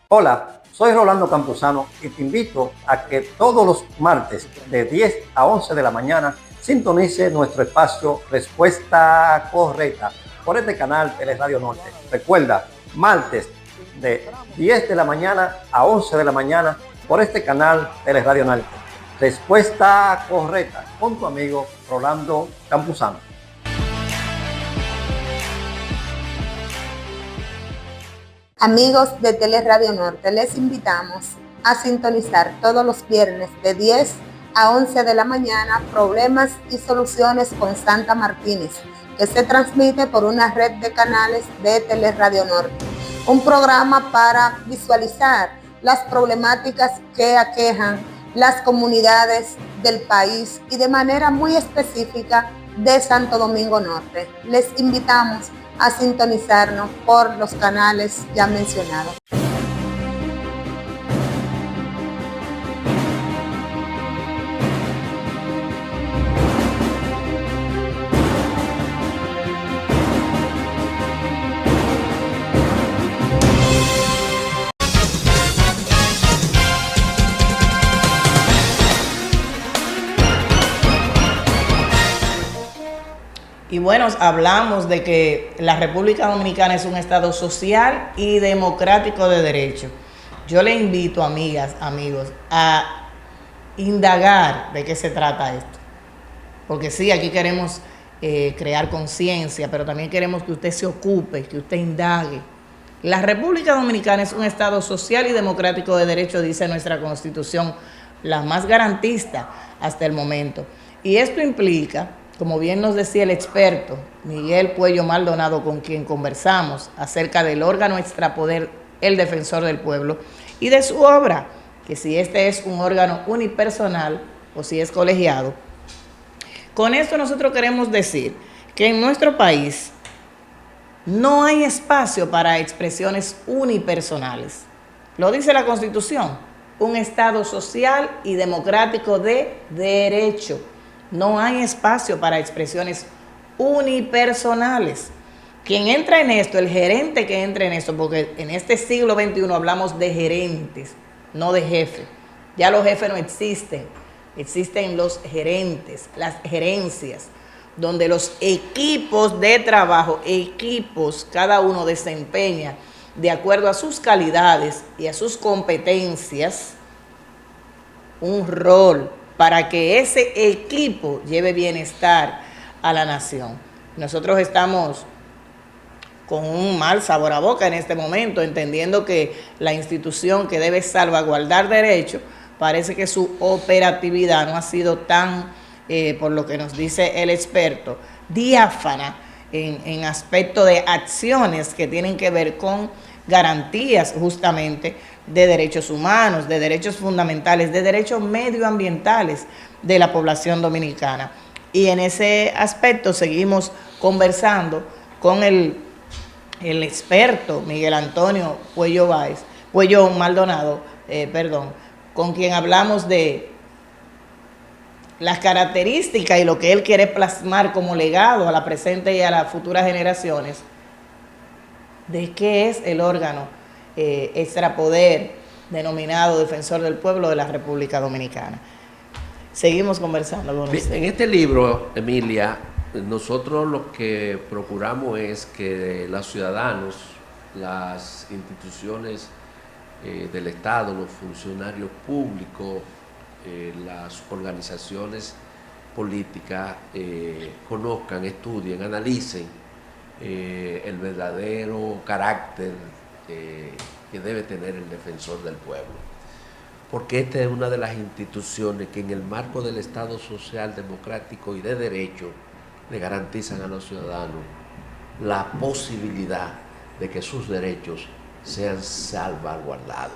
Hola, soy Rolando Campuzano y te invito a que todos los martes de 10 a 11 de la mañana sintonice nuestro espacio Respuesta Correcta por este canal Teleradio Norte. Recuerda, martes de 10 de la mañana a 11 de la mañana por este canal Teleradio Norte. Respuesta Correcta con tu amigo Rolando Campuzano. Amigos de Teleradio Norte, les invitamos a sintonizar todos los viernes de 10 a 11 de la mañana Problemas y Soluciones con Santa Martínez, que se transmite por una red de canales de Teleradio Norte. Un programa para visualizar las problemáticas que aquejan las comunidades del país y de manera muy específica de Santo Domingo Norte. Les invitamos a sintonizarnos por los canales ya mencionados. Y bueno, hablamos de que la República Dominicana es un estado social y democrático de derecho. Yo le invito, amigas, amigos, a indagar de qué se trata esto. Porque sí, aquí queremos crear conciencia, pero también queremos que usted se ocupe, que usted indague. La República Dominicana es un estado social y democrático de derecho, dice nuestra Constitución, la más garantista hasta el momento. Y esto implica, como bien nos decía el experto Miguel Puello Maldonado, con quien conversamos acerca del órgano extrapoder, el Defensor del Pueblo, y de su obra, que si este es un órgano unipersonal o si es colegiado. Con esto nosotros queremos decir que en nuestro país no hay espacio para expresiones unipersonales. Lo dice la Constitución, un estado social y democrático de derecho. No hay espacio para expresiones unipersonales. Quien entra en esto, el gerente que entra en esto, porque en este siglo XXI hablamos de gerentes, no de jefes. Ya los jefes no existen, existen los gerentes, las gerencias, donde los equipos de trabajo, cada uno desempeña de acuerdo a sus calidades y a sus competencias un rol para que ese equipo lleve bienestar a la nación. Nosotros estamos con un mal sabor a boca en este momento, entendiendo que la institución que debe salvaguardar derechos, parece que su operatividad no ha sido tan, por lo que nos dice el experto, diáfana en aspecto de acciones que tienen que ver con garantías justamente de derechos humanos, de derechos fundamentales, de derechos medioambientales de la población dominicana. Y en ese aspecto seguimos conversando con el experto Miguel Antonio Puello Maldonado, con quien hablamos de las características y lo que él quiere plasmar como legado a la presente y a las futuras generaciones de qué es el órgano extrapoder denominado Defensor del Pueblo de la República Dominicana. Seguimos conversando con usted. En este libro, Emilia, nosotros lo que procuramos es que los ciudadanos, las instituciones del Estado, los funcionarios públicos, las organizaciones políticas conozcan, estudien, analicen el verdadero carácter que debe tener el defensor del pueblo. Porque esta es una de las instituciones que en el marco del Estado social, democrático y de derecho le garantizan a los ciudadanos la posibilidad de que sus derechos sean salvaguardados.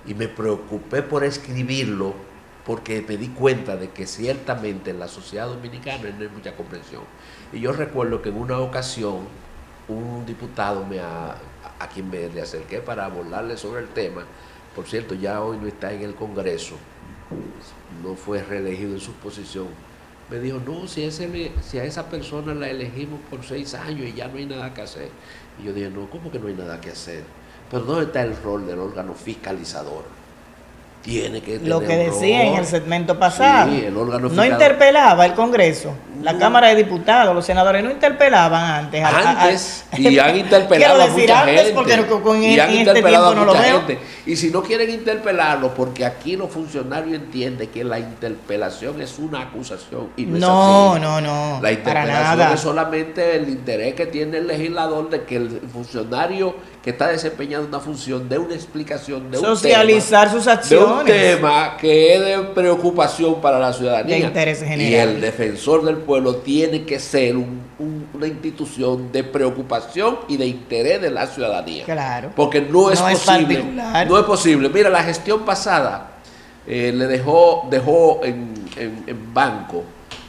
Y me preocupé por escribirlo porque me di cuenta de que ciertamente en la sociedad dominicana no hay mucha comprensión. Y yo recuerdo que en una ocasión un diputado a quien me le acerqué para hablarle sobre el tema, por cierto, ya hoy no está en el Congreso, no fue reelegido en su posición, me dijo, no, si a esa persona la elegimos por 6 años y ya no hay nada que hacer. Y yo dije, no, ¿cómo que no hay nada que hacer? Pero ¿dónde está el rol del órgano fiscalizador? Tiene que tener lo que decía rol. En el segmento pasado, sí, el órgano no interpelaba el Congreso, la Cámara de Diputados, los senadores no interpelaban antes. Y han interpelado a mucha gente. Porque y han en interpelado este tiempo a no lo mucha veo. gente. Y si no quieren interpelarlo, porque aquí los funcionarios entienden que la interpelación es una acusación y no es así. No, La para interpelación nada. es solamente el interés que tiene el legislador de que el funcionario que está desempeñando una función dé una explicación de socializar sus acciones. De un tema que es de preocupación para la ciudadanía. De interés general. Y el defensor del pueblo tiene que ser una institución de preocupación y de interés de la ciudadanía. Claro. Porque no es posible. Particular. No es posible. Mira, la gestión pasada le dejó en banco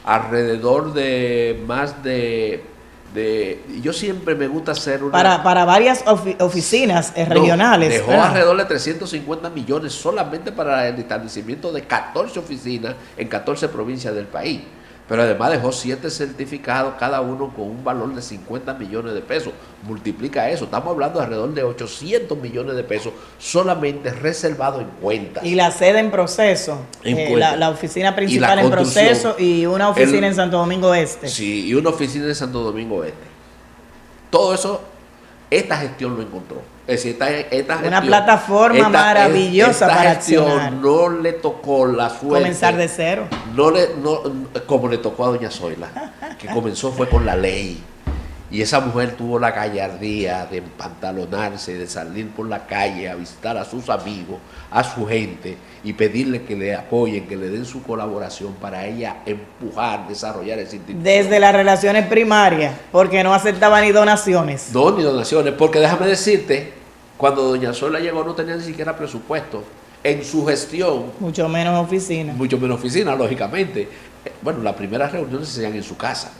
alrededor de más de yo siempre me gusta hacer una... Para varias oficinas regionales. Dejó ¿verdad? alrededor de 350 millones solamente para el establecimiento de 14 oficinas en 14 provincias del país. Pero además dejó 7 certificados, cada uno con un valor de 50 millones de pesos. Multiplica eso, estamos hablando de alrededor de 800 millones de pesos solamente reservados en cuentas. Y la sede en proceso, la oficina principal en proceso y una oficina en Santo Domingo Este. Sí, y una oficina en Santo Domingo Este. Todo eso, esta gestión lo encontró. Es decir, esta gestión, una plataforma maravillosa para accionar. No le tocó la suerte. Comenzar de cero. Como le tocó a doña Zoila, que comenzó fue con la ley. Y esa mujer tuvo la gallardía de empantalonarse, de salir por la calle a visitar a sus amigos, a su gente y pedirle que le apoyen, que le den su colaboración para ella empujar, desarrollar ese instituto. Desde las relaciones primarias, porque no aceptaba ni donaciones. No, ni donaciones, porque déjame decirte, cuando doña Zoila llegó no tenía ni siquiera presupuesto. En su gestión. Mucho menos oficina. Mucho menos oficina, lógicamente. Bueno, las primeras reuniones se hacían en su casa.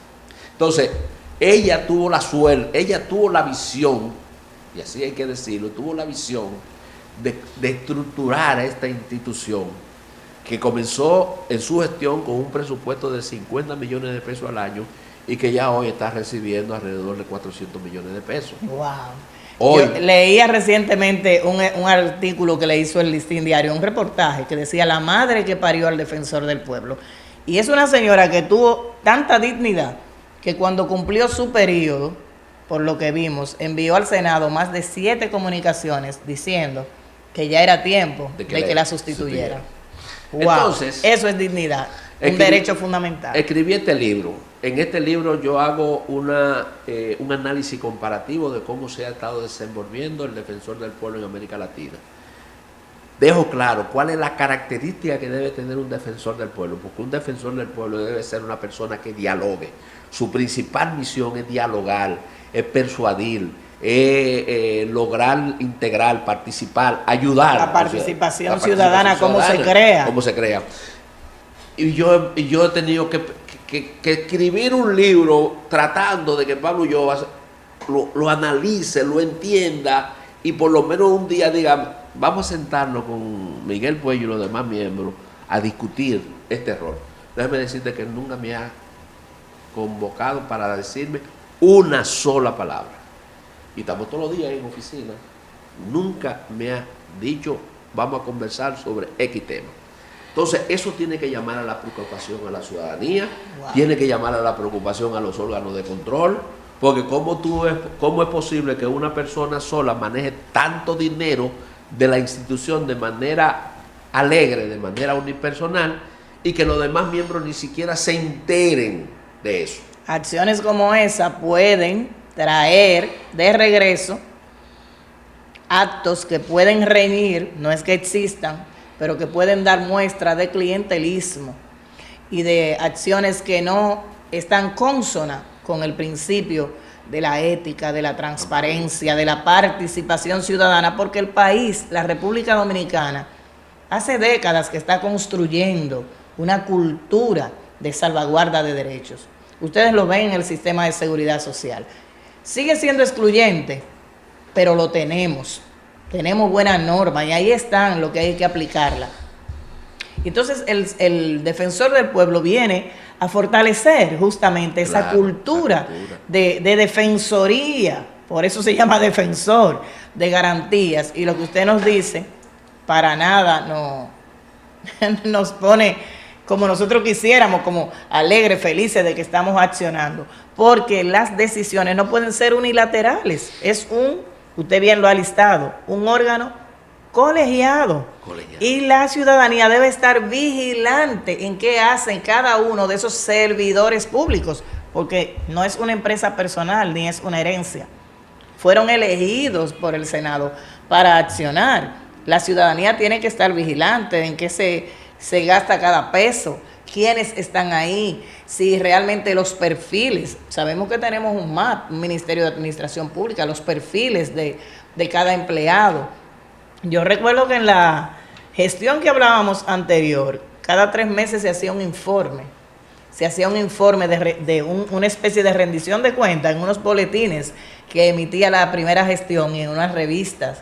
Entonces, ella tuvo la suerte, ella tuvo la visión, y así hay que decirlo, tuvo la visión de estructurar esta institución que comenzó en su gestión con un presupuesto de 50 millones de pesos al año y que ya hoy está recibiendo alrededor de 400 millones de pesos. Wow. Hoy, yo leía recientemente un artículo que le hizo el Listín Diario, un reportaje que decía la madre que parió al defensor del pueblo. Y es una señora que tuvo tanta dignidad que cuando cumplió su periodo, por lo que vimos, envió al Senado más de 7 comunicaciones diciendo que ya era tiempo de que la sustituyera. Wow, Entonces, eso es dignidad, un derecho fundamental. Escribí este libro. En este libro yo hago un análisis comparativo de cómo se ha estado desenvolviendo el defensor del pueblo en América Latina. Dejo claro cuál es la característica que debe tener un defensor del pueblo, porque un defensor del pueblo debe ser una persona que dialogue. Su principal misión es dialogar, es persuadir, lograr integrar, participar, ayudar. La participación ciudadana, ¿cómo se crea? ¿Cómo se crea? Y yo he tenido que escribir un libro tratando de que Pablo Ulloa lo analice, lo entienda y por lo menos un día diga, vamos a sentarnos con Miguel Puello y los demás miembros a discutir este error. Déjame decirte que él nunca me ha convocado para decirme una sola palabra. Y estamos todos los días en oficina. Nunca me ha dicho, vamos a conversar sobre X tema. Entonces, eso tiene que llamar a la preocupación a la ciudadanía, wow. Tiene que llamar a la preocupación a los órganos de control, porque ¿cómo es posible que una persona sola maneje tanto dinero de la institución de manera alegre, de manera unipersonal, y que los demás miembros ni siquiera se enteren de eso? Acciones como esa pueden traer de regreso actos que pueden reñir, no es que existan, pero que pueden dar muestra de clientelismo y de acciones que no están cónsonas con el principio de la ética, de la transparencia, de la participación ciudadana, porque el país, la República Dominicana, hace décadas que está construyendo una cultura de salvaguarda de derechos. Ustedes lo ven en el sistema de seguridad social. Sigue siendo excluyente, pero lo tenemos. Tenemos buenas normas y ahí están lo que hay que aplicarla. Entonces el defensor del pueblo viene a fortalecer justamente esa cultura de defensoría, por eso se llama defensor, de garantías. Y lo que usted nos dice, para nada no, nos pone como nosotros quisiéramos, como alegres, felices de que estamos accionando, porque las decisiones no pueden ser unilaterales, es usted bien lo ha listado, un órgano colegiado. Y la ciudadanía debe estar vigilante en qué hacen cada uno de esos servidores públicos, porque no es una empresa personal ni es una herencia. Fueron elegidos por el Senado para accionar. La ciudadanía tiene que estar vigilante en qué se gasta cada peso, quiénes están ahí, si realmente los perfiles, sabemos que tenemos un MAP, un Ministerio de Administración Pública, los perfiles de cada empleado. Yo recuerdo que en la gestión que hablábamos anterior, cada 3 meses se hacía un informe, de una especie de rendición de cuentas en unos boletines que emitía la primera gestión y en unas revistas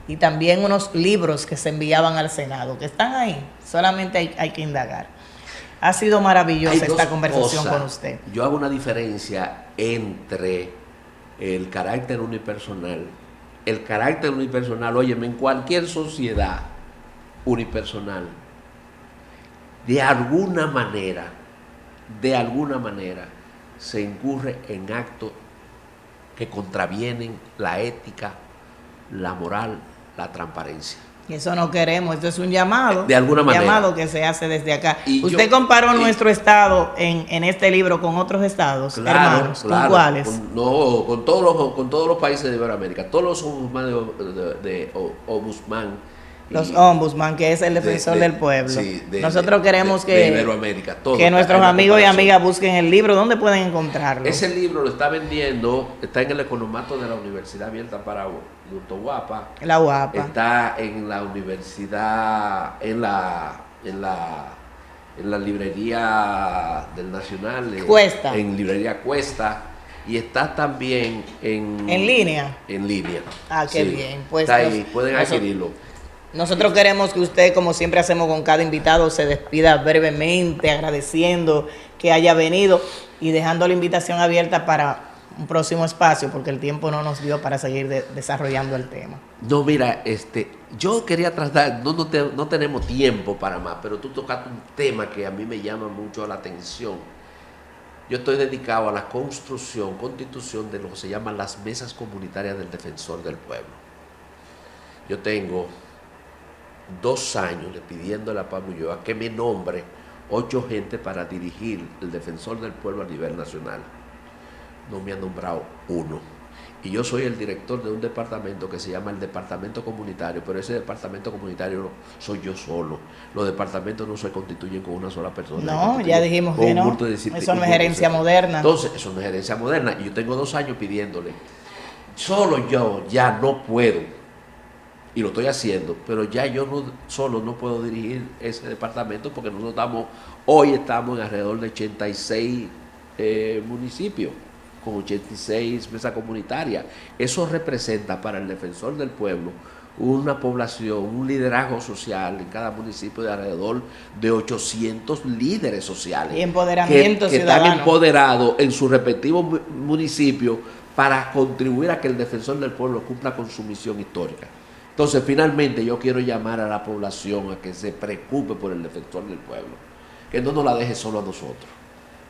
y también unos libros que se enviaban al Senado, que están ahí, solamente hay que indagar. Ha sido maravillosa esta conversación con usted. Yo hago una diferencia entre el carácter unipersonal. El carácter unipersonal, óyeme, en cualquier sociedad unipersonal, de alguna manera, se incurre en actos que contravienen la ética, la moral, la transparencia. Y eso no queremos, esto es un llamado. De alguna manera. Un llamado que se hace desde acá. Usted comparó nuestro estado en este libro con otros estados, hermanos. Claro, ¿con cuáles? Con todos los países de Iberoamérica. Todos los ombudsman de ombudsman. Los ombudsman, que es el defensor del pueblo. Sí, nosotros queremos de Iberoamérica, que nuestros amigos y amigas busquen el libro. ¿Dónde pueden encontrarlo? Ese libro lo está vendiendo, está en el economato de la Universidad Abierta para Guapa. La UAPA. Está en la universidad, en la librería del Nacional. Cuesta. En librería Cuesta. Y está también en línea. En línea. Ah, qué bien. Pues está ahí, pueden adquirirlo. Nosotros queremos que usted, como siempre hacemos con cada invitado, se despida brevemente, agradeciendo que haya venido y dejando la invitación abierta para un próximo espacio, porque el tiempo no nos dio para seguir desarrollando el tema. No, mira, yo quería tratar, no tenemos tiempo para más, pero tú tocaste un tema que a mí me llama mucho la atención. Yo estoy dedicado a la constitución de lo que se llaman las mesas comunitarias del defensor del pueblo. Yo tengo 2 años pidiéndole a Pablo Ulloa que me nombre 8 gente para dirigir el Defensor del Pueblo a nivel nacional. No me ha nombrado uno. Y yo soy el director de un departamento que se llama el Departamento Comunitario, pero ese departamento comunitario soy yo solo. Los departamentos no se constituyen con una sola persona. No, ya dijimos que no. Eso no es gerencia moderna. Entonces, eso no es gerencia moderna. Y yo tengo 2 años pidiéndole. Solo yo ya no puedo, y lo estoy haciendo, pero ya yo solo no puedo dirigir ese departamento porque nosotros hoy estamos en alrededor de 86 municipios, con 86 mesas comunitarias. Eso representa para el Defensor del Pueblo una población, un liderazgo social en cada municipio de alrededor de 800 líderes sociales. Y empoderamiento que ciudadano. están empoderados en sus respectivos municipios para contribuir a que el Defensor del Pueblo cumpla con su misión histórica. Entonces, finalmente, yo quiero llamar a la población a que se preocupe por el Defensor del Pueblo, que no nos la deje solo a nosotros,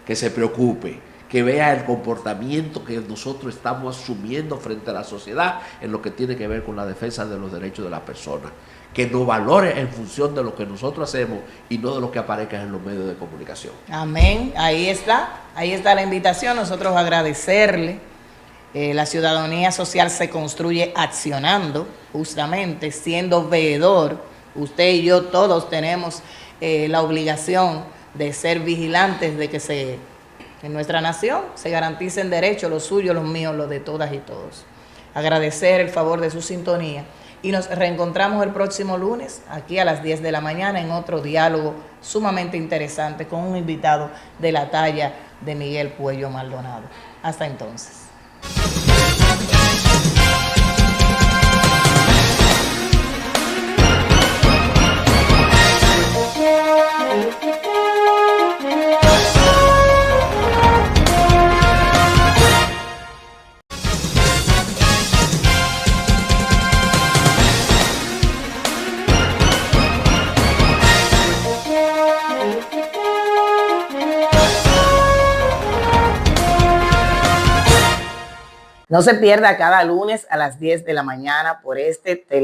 que se preocupe, que vea el comportamiento que nosotros estamos asumiendo frente a la sociedad en lo que tiene que ver con la defensa de los derechos de las personas, que nos valore en función de lo que nosotros hacemos y no de lo que aparezca en los medios de comunicación. Amén, ahí está la invitación. Nosotros agradecerle. La ciudadanía social se construye accionando, justamente siendo veedor. Usted y yo todos tenemos la obligación de ser vigilantes de que en nuestra nación se garanticen derechos, los suyos, los míos, los de todas y todos. Agradecer el favor de su sintonía y nos reencontramos el próximo lunes aquí a las 10 de la mañana en otro diálogo sumamente interesante con un invitado de la talla de Miguel Puello Maldonado. Hasta entonces. No se pierda cada lunes a las 10 de la mañana por este tele.